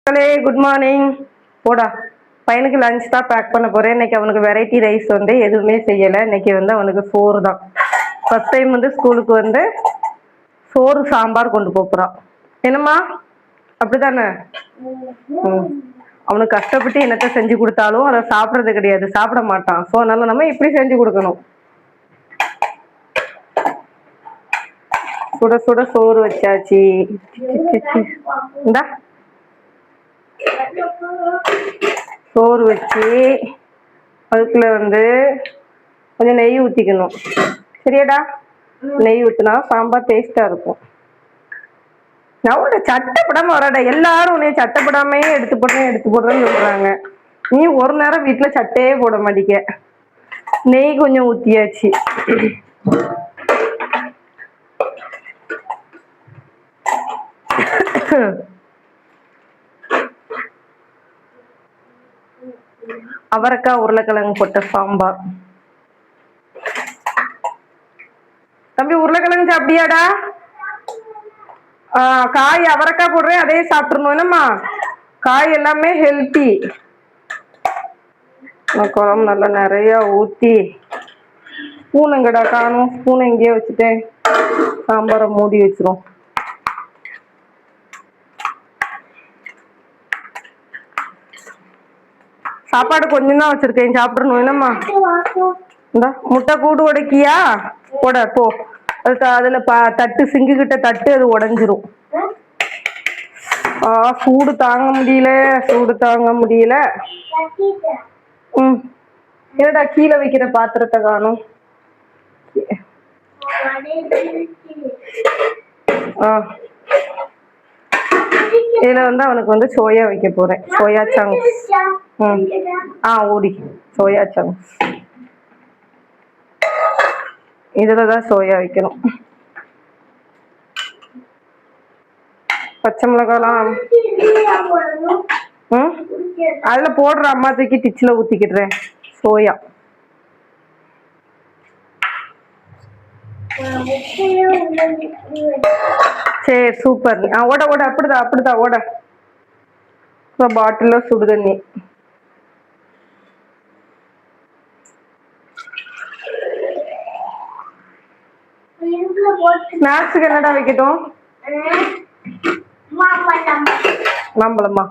Hello good morning. போடா பையனுக்கு lunch தான் பேக் பண்ண போகிறேன். இன்றைக்கி அவனுக்கு வெரைட்டி ரைஸ் வந்து எதுவுமே செய்யலை. இன்றைக்கி வந்து அவனுக்கு சோறு தான். ஃபஸ்ட் டைம் வந்து ஸ்கூலுக்கு வந்து சோறு சாம்பார் கொண்டு போகிறான். என்னம்மா அப்படி தானே? அவனுக்கு கஷ்டப்பட்டு என்னத்தை செஞ்சு கொடுத்தாலும் அதை சாப்பிட்றது கிடையாது, சாப்பிட மாட்டான். ஸோ அதனால் நம்ம இப்படி செஞ்சு கொடுக்கணும். சுட சுட சோறு வச்சாச்சு. இந்தா சோறு வச்சு அதுக்குள்ள வந்து கொஞ்சம் நெய் ஊற்றிக்கணும். சரியாடா? நெய் ஊற்றினா சாம்பார் டேஸ்ட்டாக இருக்கும். நான் உன்னை சட்டப்படாமல் வராடா. எல்லாரும் உன்னைய சட்டப்படாமே எடுத்து போடுறேன்னு சொல்கிறாங்க. நீ ஒரு நேரம் வீட்டில் சட்டையே போட மாட்டேங்க. நெய் கொஞ்சம் ஊற்றியாச்சு. அவரைக்காய் உருளைக்கிழங்கு போட்ட சாம்பார். தம்பி உருளைக்கிழங்கு சாப்பிட்டியாடா? காய் அவரைக்காய் போடுறேன், அதே சாப்பிடணும். என்னம்மா காய் எல்லாமே ஹெல்த்தி. குழம்பு நல்லா நிறையா ஊற்றி ஸ்பூன் எங்கடா காணும்? ஸ்பூனை எங்கேயோ வச்சுட்டேன். சாம்பாரை மூடி வச்சிரும். சாப்பாடு கொஞ்சம் தான் வச்சிருக்கேன், சாப்பிடணும். என்னம்மா இந்த முட்டை கூடு உடைக்கியா? போட போ. அதுல தட்டு சிங்கு கிட்ட தட்டு, அது உடஞ்சிரும். சூடு தாங்க முடியல, சூடு தாங்க முடியல. என்னடா கீழே வைக்கிற பாத்திரத்தை காணும்? இதுல வந்து அவனுக்கு வந்து சோயா வைக்க போறேன். Soya chunks. ஊடி சோயா சங்க்ஸ். இதுலதான் சோயா வைக்கணும். பச்சை மிளகாலாம் அதுல போடுற. அம்மா தூக்கி டிச்சில ஊத்திக்கிடுறேன். சோயா சரி சூப்பர். ஓட ஓட. அப்படிதான் ஓட. பாட்டில சுடுதண்ணி. ஸ்நாக்ஸுக்கு என்னடா வைக்கட்டும்? மாம்பழமா